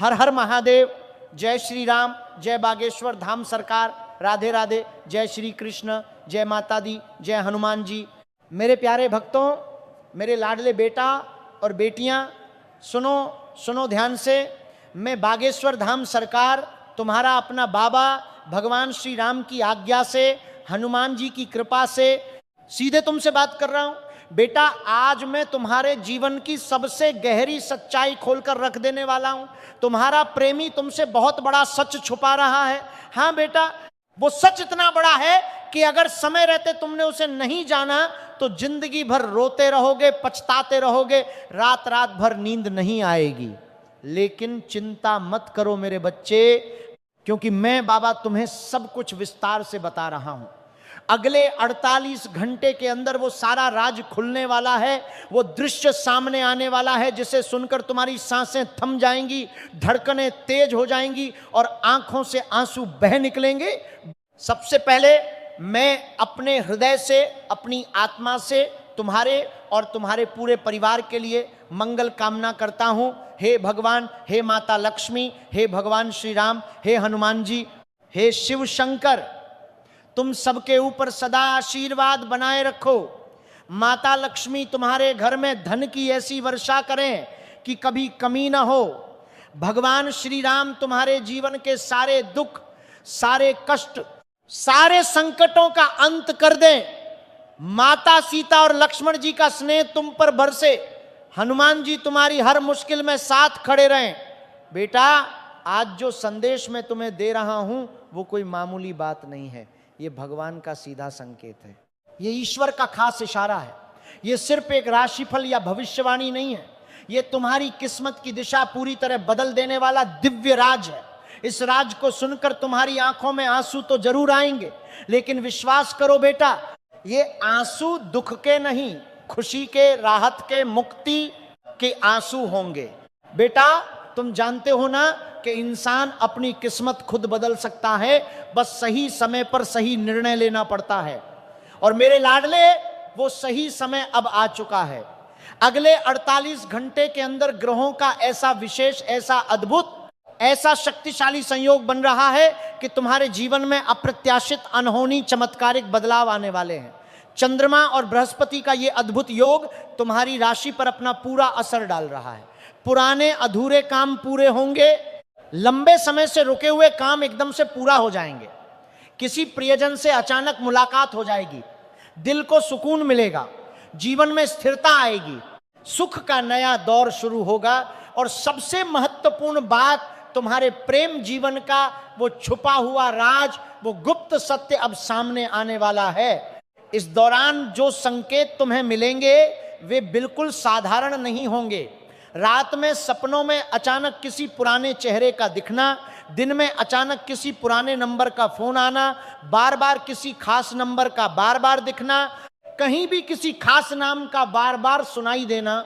हर हर महादेव, जय श्री राम, जय बागेश्वर धाम सरकार, राधे राधे, जय श्री कृष्ण, जय माता दी, जय हनुमान जी। मेरे प्यारे भक्तों, मेरे लाडले बेटा और बेटियां, सुनो सुनो ध्यान से। मैं बागेश्वर धाम सरकार, तुम्हारा अपना बाबा, भगवान श्री राम की आज्ञा से, हनुमान जी की कृपा से सीधे तुमसे बात कर रहा हूं। बेटा, आज मैं तुम्हारे जीवन की सबसे गहरी सच्चाई खोलकर रख देने वाला हूं। तुम्हारा प्रेमी तुमसे बहुत बड़ा सच छुपा रहा है। हाँ बेटा, वो सच इतना बड़ा है कि अगर समय रहते तुमने उसे नहीं जाना तो जिंदगी भर रोते रहोगे, पछताते रहोगे, रात रात भर नींद नहीं आएगी। लेकिन चिंता मत करो मेरे बच्चे, क्योंकि मैं बाबा तुम्हें सब कुछ विस्तार से बता रहा हूं। अगले 48 घंटे के अंदर वो सारा राज खुलने वाला है, वो दृश्य सामने आने वाला है जिसे सुनकर तुम्हारी सांसें थम जाएंगी, धड़कनें तेज हो जाएंगी और आंखों से आंसू बह निकलेंगे। सबसे पहले मैं अपने हृदय से, अपनी आत्मा से तुम्हारे और तुम्हारे पूरे परिवार के लिए मंगल कामना करता हूं। हे भगवान, हे माता लक्ष्मी, हे भगवान श्री राम, हे हनुमान जी, हे शिव शंकर, तुम सबके ऊपर सदा आशीर्वाद बनाए रखो। माता लक्ष्मी तुम्हारे घर में धन की ऐसी वर्षा करें कि कभी कमी ना हो। भगवान श्री राम तुम्हारे जीवन के सारे दुख, सारे कष्ट, सारे संकटों का अंत कर दें। माता सीता और लक्ष्मण जी का स्नेह तुम पर बरसे। हनुमान जी तुम्हारी हर मुश्किल में साथ खड़े रहें। बेटा, आज जो संदेश मैं तुम्हें दे रहा हूं वो कोई मामूली बात नहीं है, ये भगवान का सीधा संकेत है, ये ईश्वर का खास इशारा है। ये सिर्फ एक राशिफल या भविष्यवाणी नहीं है, ये तुम्हारी किस्मत की दिशा पूरी तरह बदल देने वाला दिव्य राज है। इस राज को सुनकर तुम्हारी आंखों में आंसू तो जरूर आएंगे, लेकिन विश्वास करो बेटा, ये आंसू दुख के नहीं, खुशी के, राहत के, मुक्ति के आंसू होंगे। बेटा, तुम जानते हो ना कि इंसान अपनी किस्मत खुद बदल सकता है, बस सही समय पर सही निर्णय लेना पड़ता है। और मेरे लाडले, वो सही समय अब आ चुका है। अगले 48 घंटे के अंदर ग्रहों का ऐसा विशेष, ऐसा अद्भुत, ऐसा शक्तिशाली संयोग बन रहा है कि तुम्हारे जीवन में अप्रत्याशित, अनहोनी, चमत्कारिक बदलाव आने वाले हैं। चंद्रमा और बृहस्पति का ये अद्भुत योग तुम्हारी राशि पर अपना पूरा असर डाल रहा है। पुराने अधूरे काम पूरे होंगे, लंबे समय से रुके हुए काम एकदम से पूरा हो जाएंगे। किसी प्रियजन से अचानक मुलाकात हो जाएगी, दिल को सुकून मिलेगा, जीवन में स्थिरता आएगी, सुख का नया दौर शुरू होगा। और सबसे महत्वपूर्ण बात, तुम्हारे प्रेम जीवन का वो छुपा हुआ राज, वो गुप्त सत्य अब सामने आने वाला है। इस दौरान जो संकेत तुम्हें मिलेंगे वे बिल्कुल साधारण नहीं होंगे। रात में सपनों में अचानक किसी पुराने चेहरे का दिखना, दिन में अचानक किसी पुराने नंबर का फोन आना, बार बार किसी खास नंबर का बार बार दिखना, कहीं भी किसी खास नाम का बार बार सुनाई देना,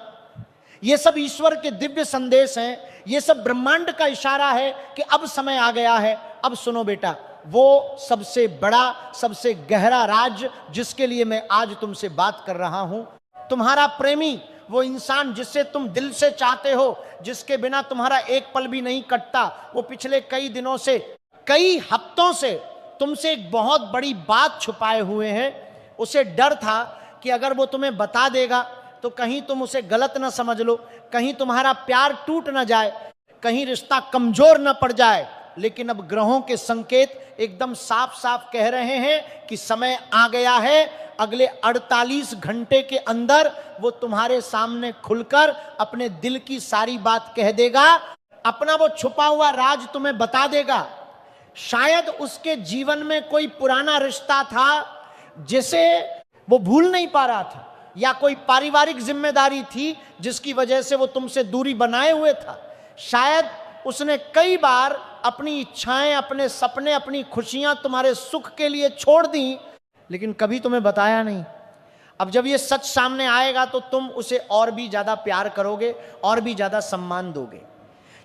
ये सब ईश्वर के दिव्य संदेश हैं। ये सब ब्रह्मांड का इशारा है कि अब समय आ गया है। अब सुनो बेटा, वो सबसे बड़ा, सबसे गहरा राज जिसके लिए मैं आज तुमसे बात कर रहा हूं, तुम्हारा प्रेमी, वो इंसान जिससे तुम दिल से चाहते हो, जिसके बिना तुम्हारा एक पल भी नहीं कटता, वो पिछले कई दिनों से, कई हफ्तों से तुमसे एक बहुत बड़ी बात छुपाए हुए हैं। उसे डर था कि अगर वो तुम्हें बता देगा तो कहीं तुम उसे गलत ना समझ लो, कहीं तुम्हारा प्यार टूट ना जाए, कहीं रिश्ता कमजोर ना पड़ जाए। लेकिन अब ग्रहों के संकेत एकदम साफ साफ कह रहे हैं कि समय आ गया है। अगले 48 घंटे के अंदर वो तुम्हारे सामने खुलकर अपने दिल की सारी बात कह देगा, अपना वो छुपा हुआ राज तुम्हें बता देगा। शायद उसके जीवन में कोई पुराना रिश्ता था जिसे वो भूल नहीं पा रहा था, या कोई पारिवारिक जिम्मेदारी थी जिसकी वजह से वो तुमसे दूरी बनाए हुए था। शायद उसने कई बार अपनी इच्छाएं, अपने सपने, अपनी खुशियां तुम्हारे सुख के लिए छोड़ दी, लेकिन कभी तुम्हें बताया नहीं। अब जब ये सच सामने आएगा तो तुम उसे और भी ज्यादा प्यार करोगे, और भी ज्यादा सम्मान दोगे।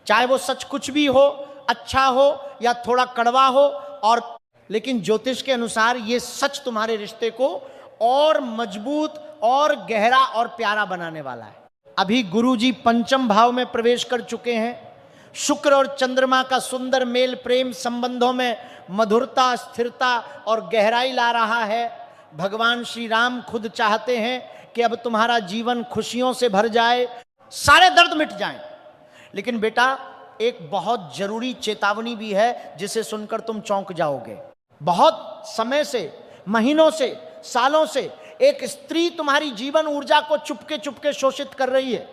चाहे वो सच कुछ भी हो, अच्छा हो या थोड़ा कड़वा हो, और लेकिन ज्योतिष के अनुसार ये सच तुम्हारे रिश्ते को और मजबूत और गहरा और प्यारा बनाने वाला है। अभी गुरुजी पंचम भाव में प्रवेश कर चुके हैं। शुक्र और चंद्रमा का सुंदर मेल प्रेम संबंधों में मधुरता, स्थिरता और गहराई ला रहा है। भगवान श्री राम खुद चाहते हैं कि अब तुम्हारा जीवन खुशियों से भर जाए, सारे दर्द मिट जाएं। लेकिन बेटा, एक बहुत जरूरी चेतावनी भी है जिसे सुनकर तुम चौंक जाओगे। बहुत समय से, महीनों से, सालों से एक स्त्री तुम्हारी जीवन ऊर्जा को चुपके चुपके शोषित कर रही है।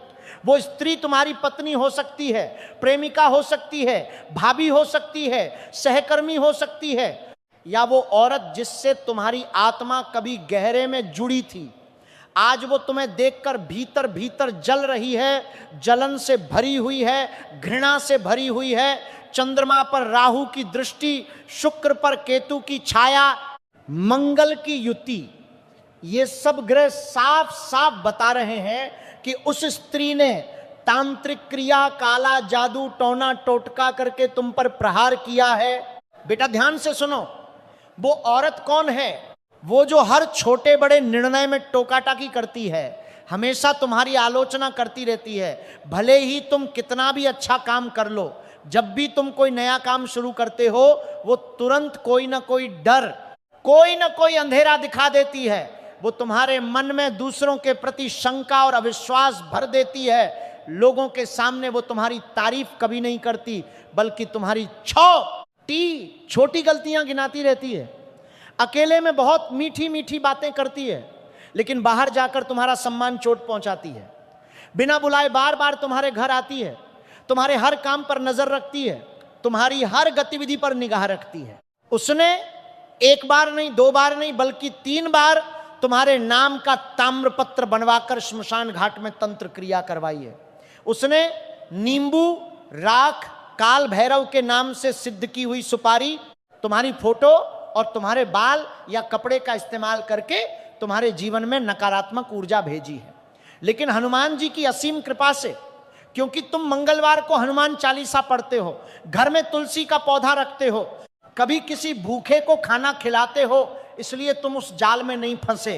वो स्त्री तुम्हारी पत्नी हो सकती है, प्रेमिका हो सकती है, भाभी हो सकती है, सहकर्मी हो सकती है, या वो औरत जिससे तुम्हारी आत्मा कभी गहरे में जुड़ी थी। आज वो तुम्हें देखकर भीतर भीतर जल रही है, जलन से भरी हुई है, घृणा से भरी हुई है। चंद्रमा पर राहु की दृष्टि, शुक्र पर केतु की छाया, मंगल की युति, ये सब ग्रह साफ साफ बता रहे हैं कि उस स्त्री ने तांत्रिक क्रिया, काला जादू, टोना टोटका करके तुम पर प्रहार किया है। बेटा ध्यान से सुनो, वो औरत कौन है? वो जो हर छोटे बड़े निर्णय में टोका टाकी करती है, हमेशा तुम्हारी आलोचना करती रहती है। भले ही तुम कितना भी अच्छा काम कर लो, जब भी तुम कोई नया काम शुरू करते हो, वो तुरंत कोई ना कोई डर, कोई ना कोई अंधेरा दिखा देती है। वो तुम्हारे मन में दूसरों के प्रति शंका और अविश्वास भर देती है। लोगों के सामने वो तुम्हारी तारीफ कभी नहीं करती, बल्कि तुम्हारी छोटी गलतियां गिनाती रहती है। अकेले में बहुत मीठी मीठी बातें करती है, लेकिन बाहर जाकर तुम्हारा सम्मान चोट पहुंचाती है। बिना बुलाए बार बार तुम्हारे घर आती है, तुम्हारे हर काम पर नजर रखती है, तुम्हारी हर गतिविधि पर निगाह रखती है। उसने एक बार नहीं, दो बार नहीं, बल्कि 3 बार तुम्हारे नाम का ताम्रपत्र बनवाकर श्मशान घाट में तंत्र क्रिया करवाई है। उसने नींबू, राख, काल भैरव के नाम से सिद्ध की हुई सुपारी, तुम्हारी फोटो और तुम्हारे बाल या कपड़े का इस्तेमाल करके तुम्हारे जीवन में नकारात्मक ऊर्जा भेजी है। लेकिन हनुमान जी की असीम कृपा से, क्योंकि तुम मंगलवार को हनुमान चालीसा पढ़ते हो, घर में तुलसी का पौधा रखते हो, कभी किसी भूखे को खाना खिलाते हो, इसलिए तुम उस जाल में नहीं फंसे।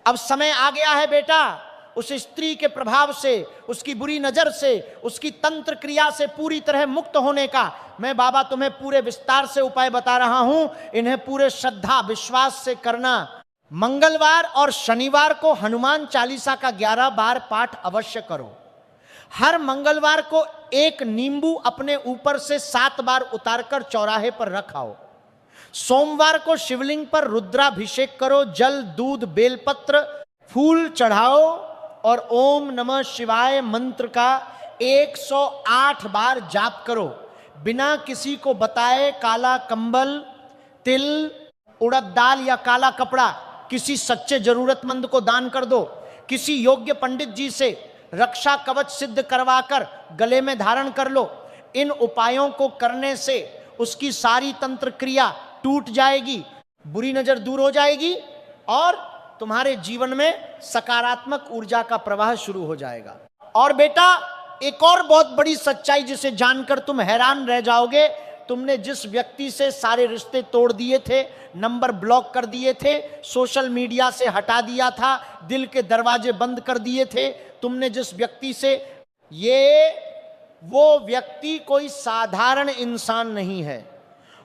अब समय आ गया है बेटा, उस स्त्री के प्रभाव से, उसकी बुरी नजर से, उसकी तंत्र क्रिया से पूरी तरह मुक्त होने का मैं बाबा तुम्हें पूरे विस्तार से उपाय बता रहा हूं। इन्हें पूरे श्रद्धा विश्वास से करना। मंगलवार और शनिवार को हनुमान चालीसा का 11 बार पाठ अवश्य करो। हर मंगलवार को एक नींबू अपने ऊपर से 7 बार उतारकर चौराहे पर रखाओ। सोमवार को शिवलिंग पर रुद्राभिषेक करो, जल, दूध, बेलपत्र, फूल चढ़ाओ और ओम नमः शिवाय मंत्र का 108 बार जाप करो। बिना किसी को बताए काला कंबल, तिल, उड़द दाल या काला कपड़ा किसी सच्चे जरूरतमंद को दान कर दो। किसी योग्य पंडित जी से रक्षा कवच सिद्ध करवाकर गले में धारण कर लो। इन उपायों को करने से उसकी सारी तंत्र क्रिया टूट जाएगी, बुरी नजर दूर हो जाएगी और तुम्हारे जीवन में सकारात्मक ऊर्जा का प्रवाह शुरू हो जाएगा। और बेटा, एक और बहुत बड़ी सच्चाई जिसे जानकर तुम हैरान रह जाओगे, तुमने जिस व्यक्ति से सारे रिश्ते तोड़ दिए थे, नंबर ब्लॉक कर दिए थे, सोशल मीडिया से हटा दिया था, दिल के दरवाजे बंद कर दिए थे, तुमने जिस व्यक्ति से, वो व्यक्ति कोई साधारण इंसान नहीं है।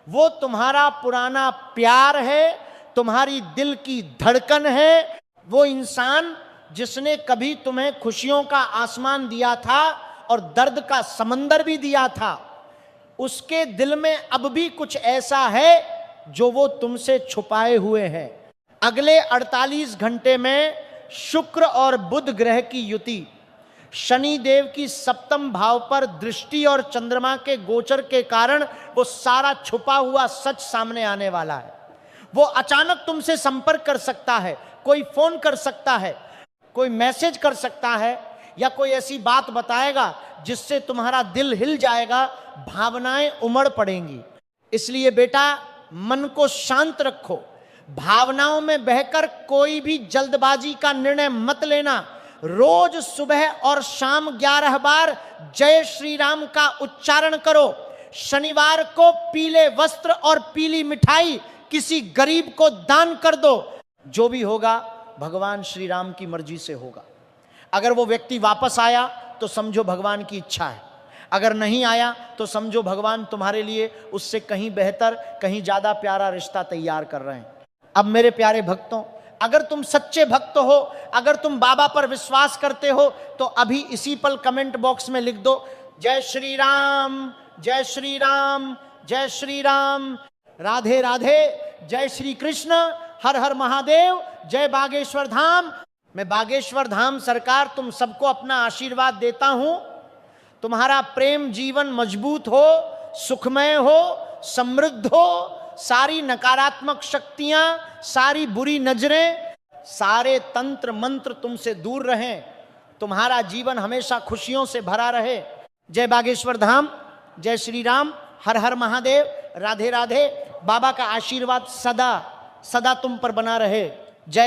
वो तुम्हारा पुराना प्यार है, तुम्हारी दिल की धड़कन है। वो इंसान जिसने कभी तुम्हें खुशियों का आसमान दिया था और दर्द का समंदर भी दिया था, उसके दिल में अब भी कुछ ऐसा है जो वो तुमसे छुपाए हुए है। अगले 48 घंटे में शुक्र और बुध ग्रह की युति, शनि देव की 7th भाव पर दृष्टि और चंद्रमा के गोचर के कारण वो सारा छुपा हुआ सच सामने आने वाला है। वो अचानक तुमसे संपर्क कर सकता है, कोई फोन कर सकता है, कोई मैसेज कर सकता है, या कोई ऐसी बात बताएगा जिससे तुम्हारा दिल हिल जाएगा, भावनाएं उमड़ पड़ेंगी। इसलिए बेटा, मन को शांत रखो, भावनाओं में बहकर कोई भी जल्दबाजी का निर्णय मत लेना। रोज सुबह और शाम 11 बार जय श्री राम का उच्चारण करो। शनिवार को पीले वस्त्र और पीली मिठाई किसी गरीब को दान कर दो। जो भी होगा भगवान श्री राम की मर्जी से होगा। अगर वो व्यक्ति वापस आया तो समझो भगवान की इच्छा है, अगर नहीं आया तो समझो भगवान तुम्हारे लिए उससे कहीं बेहतर, कहीं ज्यादा प्यारा रिश्ता तैयार कर रहे हैं। अब मेरे प्यारे भक्तों, अगर तुम सच्चे भक्त हो, अगर तुम बाबा पर विश्वास करते हो, तो अभी इसी पल कमेंट बॉक्स में लिख दो, जय श्री राम, जय श्री राम, जय श्री राम, राधे राधे, जय श्री कृष्ण, हर हर महादेव, जय बागेश्वर धाम। मैं बागेश्वर धाम सरकार तुम सबको अपना आशीर्वाद देता हूं, तुम्हारा प्रेम जीवन मजबूत हो, सुखमय हो, समृद्ध हो, सारी नकारात्मक शक्तियां, सारी बुरी नजरें, सारे तंत्र मंत्र तुमसे दूर रहें, तुम्हारा जीवन हमेशा खुशियों से भरा रहे। जय बागेश्वर धाम, जय श्री राम, हर हर महादेव, राधे राधे। बाबा का आशीर्वाद सदा सदा तुम पर बना रहे। जय